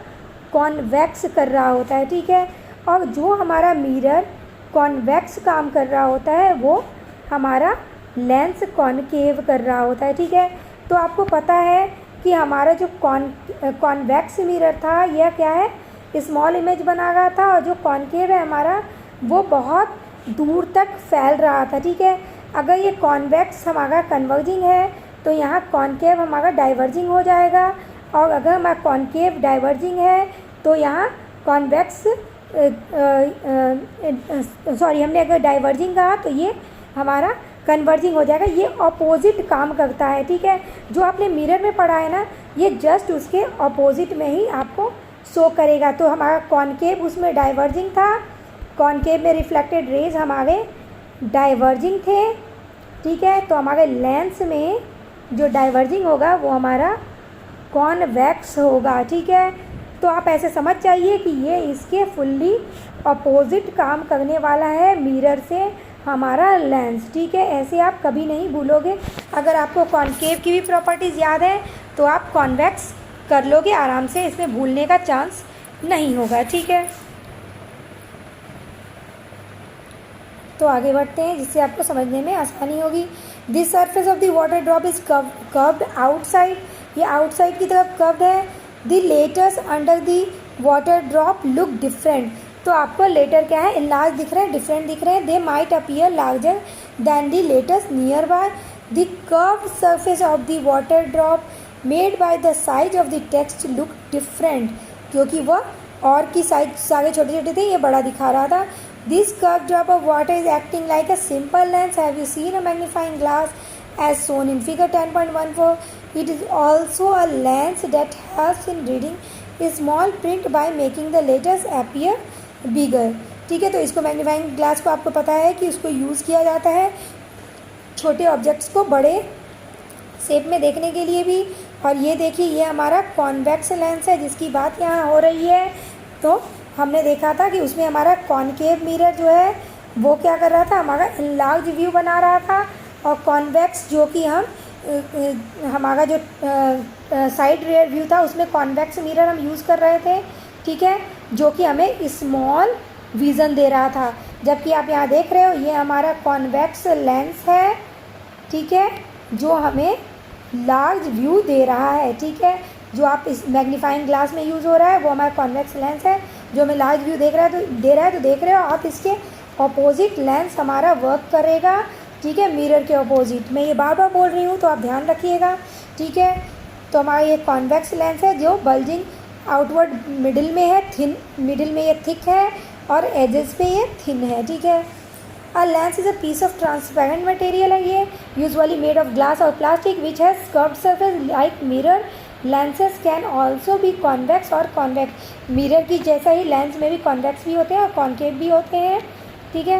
कॉन्वेक्स कर रहा होता है, ठीक है, और जो हमारा मिरर कॉन्वेक्स काम कर रहा होता है वो हमारा लेंस कॉनकेव कर रहा होता है, ठीक है। तो आपको पता है कि हमारा जो कॉन्वेक्स मिरर था यह क्या है, स्मॉल इमेज बना रहा था, और जो कॉनकेव है हमारा वो बहुत दूर तक फैल रहा था, ठीक है। अगर ये कॉन्वेक्स हमारा कन्वर्जिंग है तो यहाँ कॉनकेव हमारा डाइवर्जिंग हो जाएगा, और अगर हमारा कॉनकेव डाइवर्जिंग है तो यहाँ कॉन्वेक्स हमने अगर डाइवर्जिंग कहा तो ये हमारा कन्वर्जिंग हो जाएगा। ये ऑपोजिट काम करता है, ठीक है। जो आपने मिरर में पढ़ा है ना, ये जस्ट उसके ऑपोजिट में ही आपको शो करेगा। तो हमारा कॉनकेव उसमें डाइवर्जिंग था, कॉनकेव में रिफ्लेक्टेड रेज हमारे डाइवर्जिंग थे, ठीक है। तो हमारे लेंस में जो डाइवर्जिंग होगा वो हमारा कॉन्वेक्स होगा, ठीक है। तो आप ऐसे समझ जाइए कि ये इसके फुल्ली अपोजिट काम करने वाला है मिरर से हमारा लेंस, ठीक है। ऐसे आप कभी नहीं भूलोगे। अगर आपको कॉनकेव की भी प्रॉपर्टीज़ याद है तो आप कॉन्वेक्स कर लोगे आराम से, इसमें भूलने का चांस नहीं होगा, ठीक है। तो आगे बढ़ते हैं जिससे आपको समझने में आसानी होगी। This surface of the water drop is curved outside, ये आउटसाइड की तरफ कर्व्ड है। The letters under the water drop look different, तो आपको लेटर क्या है, लार्ज दिख रहे हैं, डिफरेंट दिख रहे हैं। They might appear larger than the letters near by. The curved surface of the water drop made by the size of the text look different, क्योंकि वह और की साइज सारे छोटे छोटे थे, ये बड़ा दिखा रहा था। This curved drop of water is acting like a simple lens. Have you seen a magnifying glass as shown in figure 10.14? It is also a lens that helps in reading a small print by making the letters appear bigger. ठीक है, तो इसको magnifying glass को आपको पता है कि उसको यूज़ किया जाता है छोटे ऑब्जेक्ट्स को बड़े शेप में देखने के लिए भी। और ये देखिए, ये हमारा कॉन्वेक्स लेंस है जिसकी बात यहाँ हो रही है। तो हमने देखा था कि उसमें हमारा कॉनकेव मिरर जो है वो क्या कर रहा था, हमारा इनलार्ज व्यू बना रहा था। और कॉन्वेक्स जो कि हमारा जो साइड रियर व्यू था उसमें कॉन्वेक्स मिरर हम यूज़ कर रहे थे, ठीक है, जो कि हमें स्मॉल विज़न दे रहा था। जबकि आप यहाँ देख रहे हो ये हमारा कॉन्वेक्स लेंस है, ठीक है, जो हमें लार्ज व्यू दे रहा है, ठीक है। जो आप इस मैग्नीफाइंग ग्लास में यूज़ हो रहा है वो हमारा कॉन्वेक्स लेंस है जो हमें लार्ज व्यू देख रहा है, तो देख रहे हो आप, इसके ऑपोजिट लेंस हमारा वर्क करेगा, ठीक है, मिरर के ऑपोजिट। मैं ये बार बार बोल रही हूँ तो आप ध्यान रखिएगा, ठीक है। तो हमारा ये कॉन्वेक्स लेंस है जो बल्जिंग आउटवर्ड मिडिल में है, थिन मिडिल में ये थिक है और एजेस पे ये थिन है, ठीक है। A lens is a piece of transparent material है ये, usually made of glass or plastic which has curved surface like mirror. Lenses can also be convex or convex. Mirror की जैसा ही लेंस में भी कॉन्वेक्स भी होते हैं और कॉन्केव भी होते हैं, ठीक है।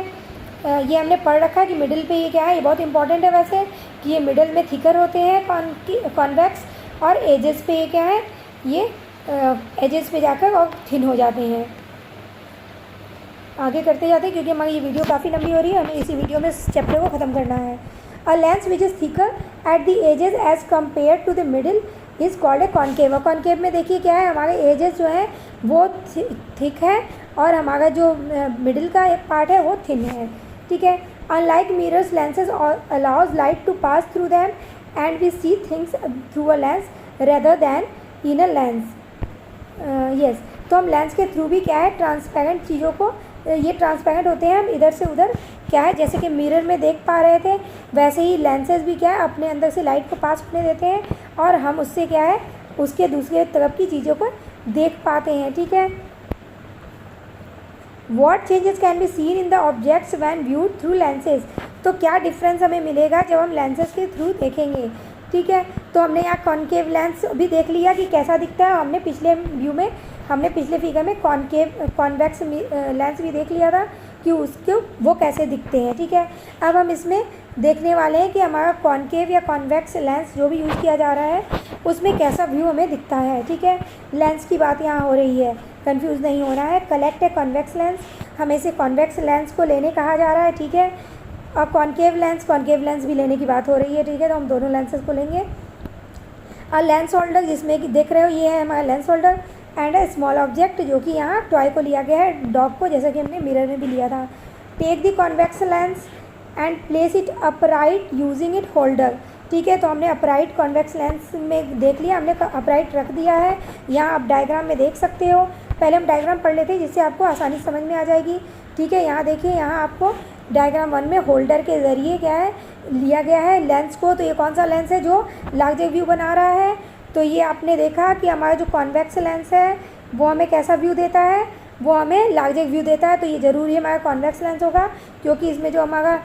ये हमने पढ़ रखा है कि मिडिल पे ये क्या है, ये बहुत इंपॉर्टेंट है वैसे, कि ये मिडिल में थिकर होते हैं कॉन्वेक्स, और एजेस पे ये क्या है, ये एजेस पे जाकर और थिन हो जाते हैं। आगे करते जाते हैं क्योंकि हमारी ये वीडियो काफ़ी लंबी हो रही है, हमें इसी वीडियो में इस चैप्टर को ख़त्म करना है। A lens which is thicker at the edges as compare to the middle is called a concave. और कॉन्केव में देखिए क्या है, हमारे एजेस जो है वो थिक है और हमारा जो मिडिल का एक पार्ट है वो थिन है, ठीक है। Unlike mirrors lenses allows light to pass through them and we see things through a lens rather than in a lens. Yes, तो हम लेंस के थ्रू भी क्या है, ट्रांसपेरेंट चीज़ों को, ये ट्रांसपेरेंट होते हैं, हम इधर से उधर क्या है, जैसे कि मिरर में देख पा रहे थे वैसे ही लेंसेज भी क्या है अपने अंदर से लाइट को पास होने देते हैं और हम उससे क्या है, उसके दूसरे तरफ की चीज़ों को देख पाते हैं, ठीक है। What changes can be seen in the objects when viewed through lenses, तो क्या डिफरेंस हमें मिलेगा जब हम लेंसेज के थ्रू देखेंगे, ठीक है। तो हमने यहाँ कॉन्केव लेंस भी देख लिया कि कैसा दिखता है, हमने पिछले फिगर में कॉन्वेक्स लेंस भी देख लिया था कि उसके वो कैसे दिखते हैं, ठीक है। अब हम इसमें देखने वाले हैं कि हमारा कॉन्केव या कॉन्वेक्स लेंस जो भी यूज़ किया जा रहा है उसमें कैसा व्यू हमें दिखता है, ठीक है। लेंस की बात यहाँ हो रही है, कंफ्यूज नहीं होना है। कलेक्ट ए कॉन्वेक्स लेंस, हमें इसे कॉन्वेक्स लेंस को लेने कहा जा रहा है, ठीक है। और कॉन्केव लेंस भी लेने की बात हो रही है, ठीक है। तो हम दोनों लेंसेज को लेंगे। और लेंस होल्डर, जिसमें कि देख रहे हो ये है हमारा lens holder, and A small object जो कि यहाँ टॉय को लिया गया है, डॉग को, जैसा कि हमने मिरर में भी लिया था। Take the convex lens and place it upright using it holder, ठीक है। तो हमने अपराइट कॉन्वेक्स लेंस में देख लिया, हमने अपराइट रख दिया है। यहाँ आप डायग्राम में देख सकते हो, पहले हम डायग्राम पढ़ लेते हैं जिससे आपको आसानी समझ में आ जाएगी, ठीक है। यहाँ देखिए, यहाँ आपको डायग्राम 1 में होल्डर के ज़रिए क्या है लिया गया है लेंस को। तो ये कौन सा लेंस है जो लार्जर व्यू बना रहा है, तो ये आपने देखा कि हमारा जो कॉन्वेक्स लेंस है वो हमें कैसा व्यू देता है, वो हमें लार्जर व्यू देता है। तो ये ज़रूरी हमारा कॉन्वेक्स लेंस होगा क्योंकि इसमें जो हमारा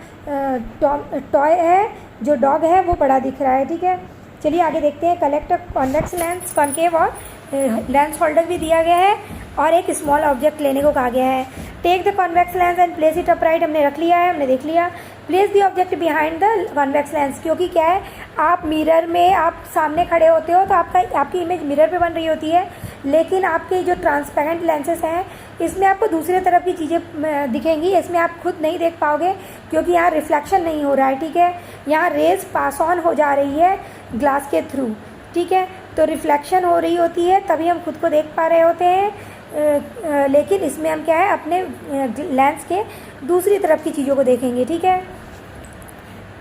टॉय है, जो डॉग है, वो बड़ा दिख रहा है, ठीक है। चलिए आगे देखते हैं। कलेक्ट कॉन्वेक्स लेंस, कॉन्केव और लेंस होल्डर भी दिया गया है और एक स्मॉल ऑब्जेक्ट लेने को कहा गया है। Take the convex lens and place it upright, हमने रख लिया है, हमने देख लिया। Place the object behind the convex lens, क्योंकि क्या है, आप मिरर में आप सामने खड़े होते हो तो आपकी इमेज मिरर पे बन रही होती है, लेकिन आपके जो ट्रांसपेरेंट लेंसेज हैं इसमें आपको दूसरे तरफ की चीज़ें दिखेंगी, इसमें आप खुद नहीं देख पाओगे क्योंकि यहाँ रिफ्लेक्शन नहीं हो रहा है, ठीक है। यहाँ रेज पास ऑन हो जा रही है ग्लास के थ्रू, ठीक है, तो रिफ्लेक्शन हो रही होती है तभी हम खुद को देख पा रहे होते हैं, लेकिन इसमें हम क्या है अपने लेंस के दूसरी तरफ की चीज़ों को देखेंगे, ठीक है।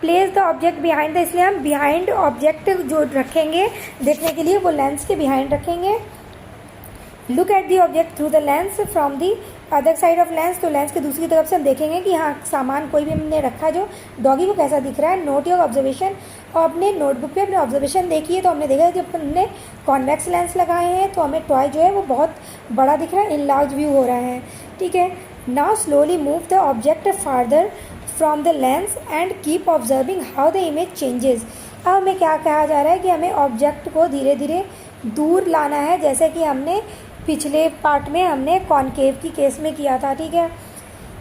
Place the object behind the, इसलिए हम बिहाइंड ऑब्जेक्ट जो रखेंगे देखने के लिए वो लेंस के बिहाइंड रखेंगे। Look at the object through the lens from the other side of lens, तो लेंस के दूसरी तरफ से हम देखेंगे कि हाँ सामान कोई भी हमने रखा जो डॉगी वो कैसा दिख रहा है। नोट योर ऑब्जर्वेशन, और अपने नोटबुक पे अपने ऑब्जर्वेशन देखिए, तो हमने देखा जब हमने कॉन्वेक्स लेंस लगाए हैं तो हमें टॉय जो है वो बहुत बड़ा दिख रहा है, इन लार्ज व्यू हो रहा है, ठीक है। Now slowly move the object farther from the lens and keep observing how the image changes. अब हमें क्या कहा जा रहा है कि हमें ऑब्जेक्ट को धीरे धीरे दूर लाना है, जैसे कि हमने पिछले पार्ट में हमने कॉनकेव की केस में किया था, ठीक है।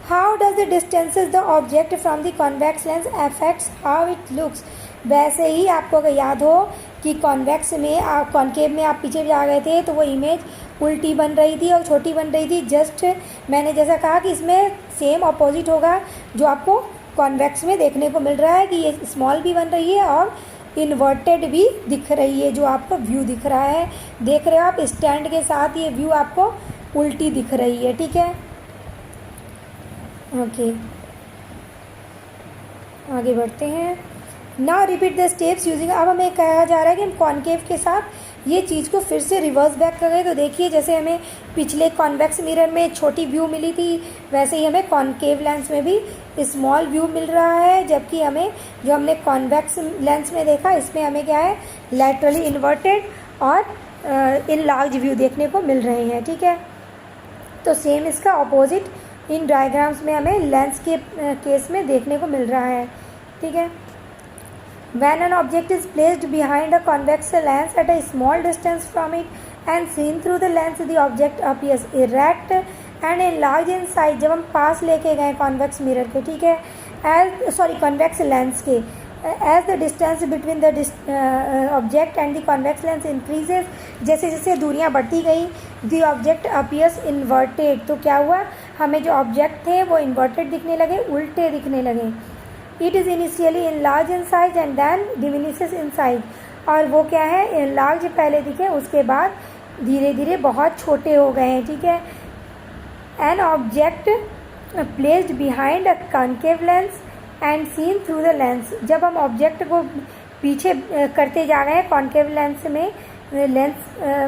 How does the distances the object from the convex lens affects how it looks. वैसे ही आपको अगर याद हो कि कॉन्वेक्स में आप कॉनकेव में आप पीछे जा गए थे तो वो इमेज उल्टी बन रही थी और छोटी बन रही थी, जस्ट मैंने जैसा कहा कि इसमें सेम अपोजिट होगा जो आपको कॉन्वेक्स में देखने को मिल रहा है कि ये स्मॉल भी बन रही है और इन्वर्टेड भी दिख रही है, जो आपको व्यू दिख रहा है, देख रहे हो आप स्टैंड के साथ ये व्यू आपको उल्टी दिख रही है, ठीक है। ओके, आगे बढ़ते हैं। Now repeat the steps using, अब हमें कहा जा रहा है कि हम कॉनकेव के साथ ये चीज़ को फिर से रिवर्स बैक करें। तो देखिए जैसे हमें पिछले कॉन्वेक्स मिरर में छोटी व्यू मिली थी वैसे ही हमें कॉनकेव लेंस में भी स्मॉल व्यू मिल रहा है, जबकि हमें जो हमने कॉन्वेक्स लेंस में देखा इसमें हमें क्या है लैटरली इन्वर्टेड और इन लार्ज व्यू देखने को मिल रहे हैं, ठीक है। तो सेम इसका अपोजिट इन डायग्राम्स में हमें लेंस के केस में देखने को मिल रहा है, ठीक है। When an object is placed behind a convex lens at a small distance from it and seen through the lens, the object appears erect and enlarged in size। जब हम पास लेके गए कॉन्वेक्स मिरर के, ठीक है, कॉन्वेक्स लेंस के, as the distance between the object and the convex lens increases, जैसे जैसे दूरियां बढ़ती गई, the object appears inverted, तो क्या हुआ, हमें जो ऑब्जेक्ट थे वो इन्वर्टेड दिखने लगे, उल्टे दिखने लगे। It is initially enlarged in size and then diminishes in size, और वो क्या है enlarged पहले दिखे उसके बाद धीरे धीरे बहुत छोटे हो गए हैं, ठीक है। An object placed behind a concave lens and seen through the lens, जब हम ऑब्जेक्ट को पीछे करते जा रहे हैं कॉन्केव लेंस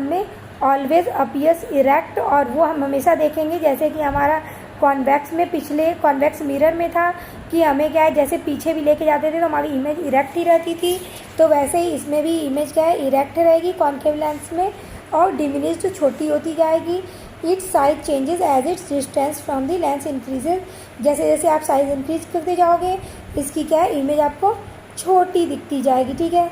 में ऑलवेज अपीयर्स इरेक्ट, और वो हम हमेशा देखेंगे जैसे कि हमारा कॉन्वेक्स में पिछले कॉन्वेक्स मिरर में था कि हमें क्या है जैसे पीछे भी लेके जाते थे तो हमारी इमेज इरेक्ट ही रहती थी, तो वैसे ही इसमें भी इमेज क्या है इरेक्ट रहेगी कॉन्केव लेंस में और डिमिनिश्ड छोटी होती जाएगी। Its size changes as its distance from the lens increases, जैसे जैसे आप साइज इंक्रीज करते जाओगे इसकी क्या है इमेज आपको छोटी दिखती जाएगी, ठीक है।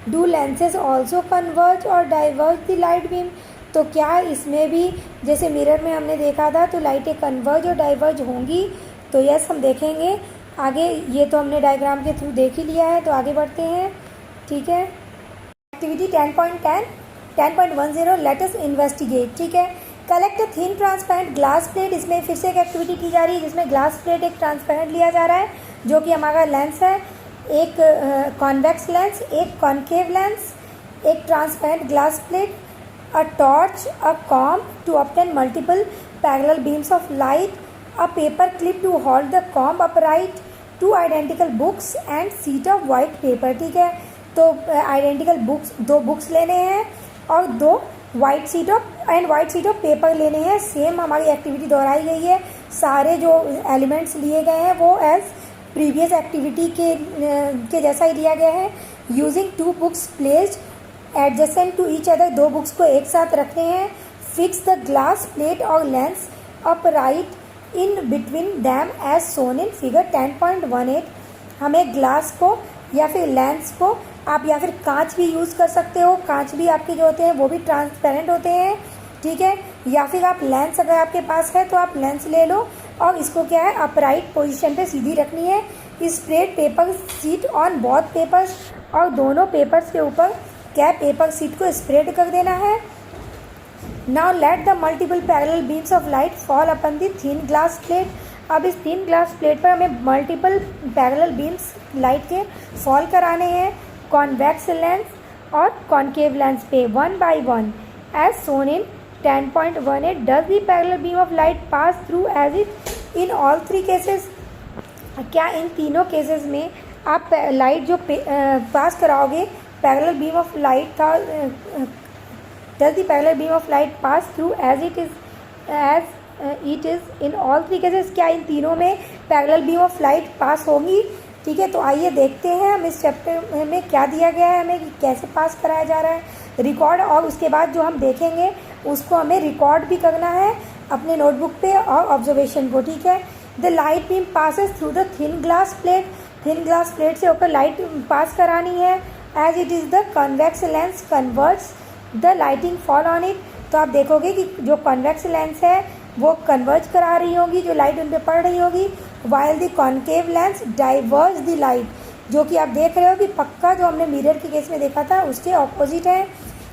डू लेंसेज ऑल्सो कन्वर्ज और डाइवर्ज द लाइट बीम, तो क्या इसमें भी जैसे मिरर में हमने देखा था तो लाइटें कन्वर्ज और डाइवर्ज होंगी, तो यस हम देखेंगे आगे, ये तो हमने डायग्राम के थ्रू देख ही लिया है, तो आगे बढ़ते हैं, ठीक है। एक्टिविटी 10.10 लेट अस इन्वेस्टिगेट, ठीक है। Collect a thin transparent glass plate, इसमें फिर से एक एक्टिविटी की जा रही है जिसमें ग्लास प्लेट एक ट्रांसपेरेंट लिया जा रहा है जो कि हमारा लेंस है, एक कॉन्वेक्स लेंस, एक कॉनकेव लेंस, एक transparent glass plate, a torch, a comb to obtain multiple parallel beams of light, a paper clip to hold the comb upright, two identical books and sheet of white paper, ठीक है। तो identical books, दो books लेने हैं और दो white sheet of paper लेने हैं। सेम हमारी एक्टिविटी दोहराई गई है, सारे जो एलिमेंट्स लिए गए हैं वो एज प्रीवियस एक्टिविटी के जैसा ही लिया गया है। Using two books placed adjacent to each other, दो बुक्स को एक साथ रखते हैं। फिक्स द ग्लास प्लेट और lens upright in between them as shown in figure 10.18। हमें ग्लास को या फिर लेंस को आप या फिर कांच भी यूज़ कर सकते हो, कांच भी आपके जो होते हैं वो भी ट्रांसपेरेंट होते हैं, ठीक है। या फिर आप लेंस अगर आपके पास है तो आप लेंस ले लो और इसको क्या है अपराइट पोजीशन पे सीधी रखनी है spread paper sheet on both papers, और दोनों पेपर्स के ऊपर क्या पेपर शीट को स्प्रेड कर देना है। Now let the multiple parallel beams of light fall upon the thin glass plate. अब इस थिन ग्लास प्लेट पर हमें मल्टीपल पैरेलल बीम्स लाइट के फॉल कराने हैं कॉन्वेक्स लेंस और कॉन्केव लेंस पे one by one as shown in 10.18। Does the parallel beam of light pass through as it in all three cases. क्या इन तीनों केसेस में आप लाइट जो पास कराओगे पैरेलल बीम ऑफ लाइट था, does the parallel beam of light pass through as it is in all three cases. क्या इन तीनों में parallel beam of light pass होगी। ठीक है, तो आइए देखते हैं हम इस चैप्टर में क्या दिया गया है हमें कि कैसे पास कराया जा रहा है रिकॉर्ड, और उसके बाद जो हम देखेंगे उसको हमें रिकॉर्ड भी करना है अपने नोटबुक पे और ऑब्जर्वेशन को। ठीक है, the light beam passes through the thin glass plate. Thin glass plate से होकर लाइट पास करानी है as it is the convex lens converts the lighting fall on it. तो आप देखोगे कि जो कॉन्वेक्स लेंस है वो कन्वर्ज करा रही होगी, जो लाइट उन पर पड़ रही होगी, while the concave lens diverge the light, जो कि आप देख रहे हो कि पक्का जो हमने मिरर के केस में देखा था उसके ऑपोजिट है।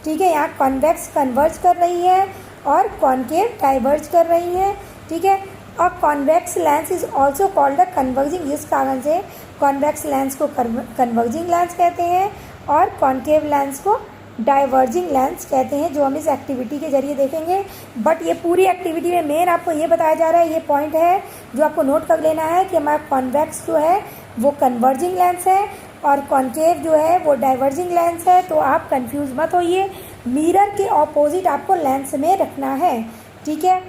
ठीक है, यहाँ कॉन्वेक्स कन्वर्ज कर रही है और कॉन्केव डाइवर्ज कर रही है। ठीक है, और convex lens is also called the converging, जिस कारण से कॉन्वेक्स लेंस को कन्वर्जिंग लेंस कहते हैं और कॉन्केव लेंस को डाइवर्जिंग लेंस कहते हैं, जो हम इस एक्टिविटी के जरिए देखेंगे। बट ये पूरी एक्टिविटी में मेन आपको ये बताया जा रहा है, ये पॉइंट है जो आपको नोट कर लेना है कि हमारा कॉन्वेक्स जो है वो कन्वर्जिंग लेंस है और कॉन्केव जो है वो डाइवर्जिंग लेंस है। तो आप कंफ्यूज मत होइए, मिरर के ऑपोजिट आपको लेंस में रखना है। ठीक है,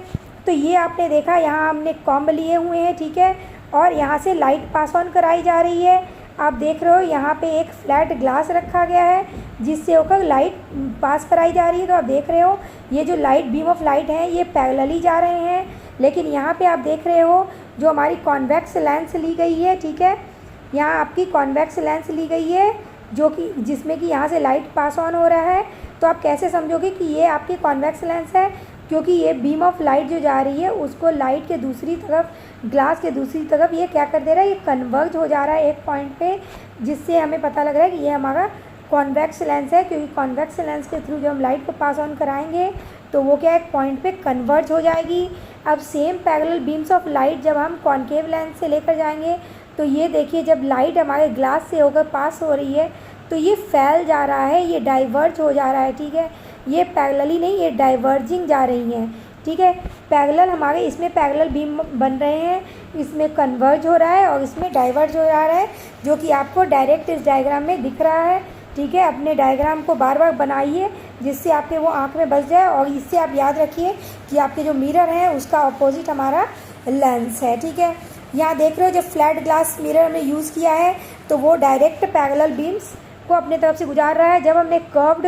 तो ये आपने देखा यहाँ हमने कॉम्ब लिए हुए हैं। ठीक है, और यहाँ से लाइट पास ऑन कराई जा रही है। आप देख रहे हो यहाँ पे एक फ्लैट ग्लास रखा गया है जिससे होकर लाइट पास कराई जा रही है। तो आप देख रहे हो ये जो लाइट बीम ऑफ लाइट है ये पैरेलली जा रहे हैं, लेकिन यहाँ पे आप देख रहे हो जो हमारी कॉन्वेक्स लेंस ली गई है। ठीक है, यहाँ आपकी कॉन्वेक्स लेंस ली गई है जो कि जिसमें कि यहाँ से लाइट पास ऑन हो रहा है। तो आप कैसे समझोगे कि ये आपकी कॉन्वेक्स लेंस है, क्योंकि ये बीम ऑफ लाइट जो जा रही है उसको लाइट के दूसरी तरफ, ग्लास के दूसरी तरफ ये क्या कर दे रहा है, ये कन्वर्ज हो जा रहा है एक पॉइंट पे, जिससे हमें पता लग रहा है कि ये हमारा कॉन्वेक्स लेंस है। क्योंकि कॉन्वेक्स लेंस के थ्रू जब हम लाइट को पास ऑन कराएंगे तो वो क्या एक पॉइंट पे कन्वर्ज हो जाएगी। अब same parallel beams of light जब हम कॉन्केव लेंस से लेकर जाएंगे तो ये देखिए जब लाइट हमारे ग्लास से होकर पास हो रही है तो ये फैल जा रहा है, ये डाइवर्ज हो जा रहा है। ठीक है, ये पैरेलली नहीं, ये डाइवर्जिंग जा रही हैं। ठीक है, पैरेलल हमारे इसमें पैरेलल बीम बन रहे हैं, इसमें कन्वर्ज हो रहा है और इसमें डाइवर्ज हो जा रहा है, जो कि आपको डायरेक्ट इस डायग्राम में दिख रहा है। ठीक है, अपने डायग्राम को बार बार बनाइए जिससे आपके वो आँख में बस जाए, और इससे आप याद रखिए कि आपके जो मिरर है उसका अपोजिट हमारा लेंस है। ठीक है, यहाँ देख रहे हो जब फ्लैट ग्लास मिरर हमने यूज़ किया है तो वो डायरेक्ट पैरेलल बीम्स को अपने तरफ से गुजार रहा है। जब हमने कर्व्ड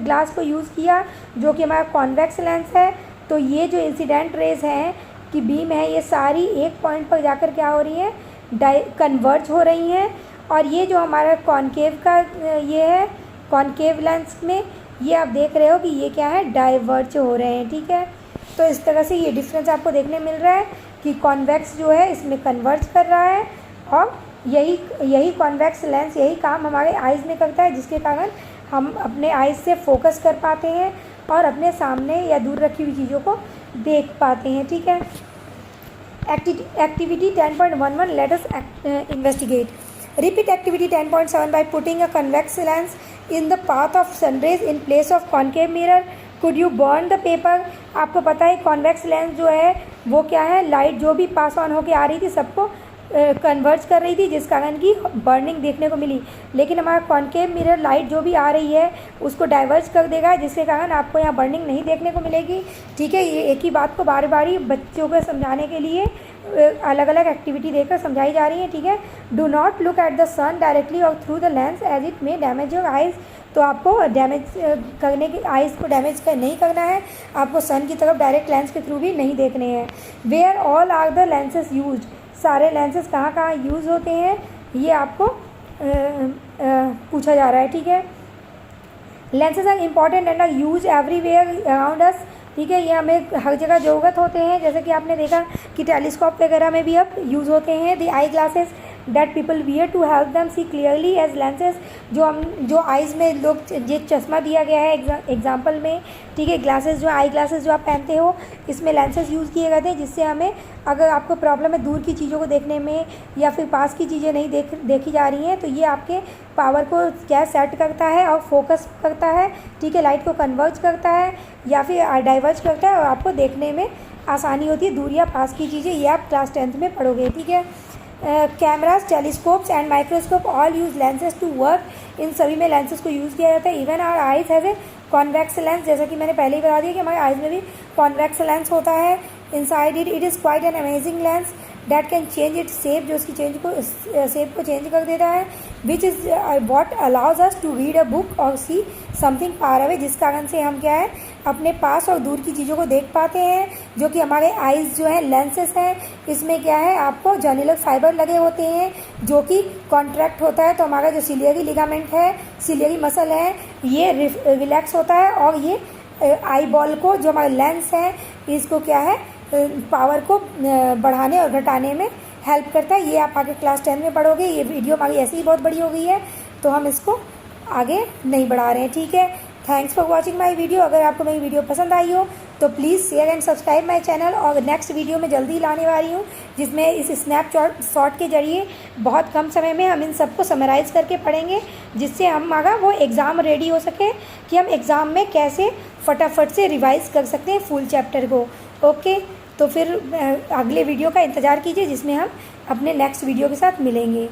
ग्लास को यूज़ किया जो कि हमारा कॉन्वेक्स लेंस है, तो ये जो इंसिडेंट रेज हैं कि बीम है ये सारी एक पॉइंट पर जाकर क्या हो रही हैं, कन्वर्ज हो रही हैं। और ये जो हमारा कॉन्केव का ये है, कॉन्केव लेंस में ये आप देख रहे हो कि ये क्या है, डाइवर्ज हो रहे हैं। ठीक है, तो इस तरह से ये डिफरेंस आपको देखने मिल रहा है कि कॉन्वेक्स जो है इसमें कन्वर्ज कर रहा है और यही कॉन्वेक्स लेंस यही काम हमारे आइज़ में करता है, जिसके कारण हम अपने आइज़ से फोकस कर पाते हैं और अपने सामने या दूर रखी हुई चीज़ों को देख पाते हैं। ठीक है, activity 10.11 let us investigate. Repeat activity 10.7 by putting a convex lens in the path of sun rays in place of concave mirror. Could you burn the paper. आपको पता है कॉन्वेक्स लेंस जो है वो क्या है, लाइट जो भी पास ऑन होके आ रही थी सबको कन्वर्ज कर रही थी, जिस कारण की बर्निंग देखने को मिली। लेकिन हमारा कॉन्केव मिरर लाइट जो भी आ रही है उसको डाइवर्ज कर देगा, जिसके कारण आपको यहाँ बर्निंग नहीं देखने को मिलेगी। ठीक है, ये एक ही बात को बार बार बच्चों को समझाने के लिए अलग अलग एक्टिविटी देकर समझाई जा रही है। ठीक है, do not look at the sun directly और through the lens as it may damage your eyes. तो आपको डैमेज करने की आइज़ को डैमेज नहीं करना है, आपको सन की तरफ डायरेक्ट लेंस के थ्रू भी नहीं देखने हैं। Where all are the lenses used. सारे लेंसेज कहाँ कहाँ यूज़ होते हैं ये आपको पूछा जा रहा है। ठीक है, lenses are important and are use everywhere around us. ठीक है, ये हमें हर जगह ज़रूरत होते हैं, जैसे कि आपने देखा कि टेलीस्कोप वगैरह में भी अब यूज़ होते हैं। The eye glasses that people wear to help them see clearly as lenses. जो आइज़ में लोग ये चश्मा दिया गया है एग्जाम्पल में, ठीक है, ग्लासेस जो आई ग्लासेस जो आप पहनते हो इसमें लेंसेज यूज़ किए गए थे, जिससे हमें अगर आपको प्रॉब्लम है दूर की चीज़ों को देखने में या फिर पास की चीज़ें नहीं देखी जा रही हैं, तो ये आपके पावर को क्या सेट करता है और फोकस करता है, ठीक है, लाइट को कन्वर्ज करता है या फिर डाइवर्ज करता है और आपको देखने में आसानी होती है दूर या पास की चीज़ें। ये आप क्लास 10th में पढ़ोगे, ठीक है। Cameras, telescopes and microscope all use lenses to work. इन सभी में लेंसेज को यूज़ किया जाता है। Even our eyes has a convex lens, जैसा कि मैंने पहले ही बता दिया कि हमारे आइज में भी कॉन्वेक्स लेंस होता है। Inside it is quite an amazing lens that can change its shape, जो उसकी शेप को चेंज कर देता है। Which is what allows us to read a book और सी समथिंग फार अवे, जिस कारण से हम क्या है अपने पास और दूर की चीज़ों को देख पाते हैं। जो कि हमारे आइज़ जो है लेंसेस हैं, इसमें क्या है आपको जर्निलर फाइबर लगे होते हैं जो कि कॉन्ट्रैक्ट होता है, तो हमारा जो सिलियरी लिगामेंट है, सिलियरी मसल है, ये रिलैक्स होता है और ये आई बॉल को, जो हमारा लेंस है, इसको क्या है पावर को बढ़ाने और घटाने में हेल्प करता है। ये आप आगे क्लास 10 में पढ़ोगे। ये वीडियो हमारी ऐसे ही बहुत बड़ी हो गई है तो हम इसको आगे नहीं बढ़ा रहे हैं, ठीक है। Thanks for watching my video. अगर आपको मेरी वीडियो पसंद आई हो तो please share and subscribe my channel. और नेक्स्ट वीडियो में जल्दी लाने वाली हूँ जिसमें इस स्नैपशॉट के जरिए बहुत कम समय में हम इन सबको समराइज़ करके पढ़ेंगे, जिससे हमारा वो एग्ज़ाम रेडी हो सके कि हम एग्ज़ाम में कैसे फटाफट से रिवाइज़ कर सकते हैं फुल चैप्टर को। ओके, तो फिर अगले वीडियो का इंतज़ार कीजिए जिसमें हम अपने नेक्स्ट वीडियो के साथ मिलेंगे।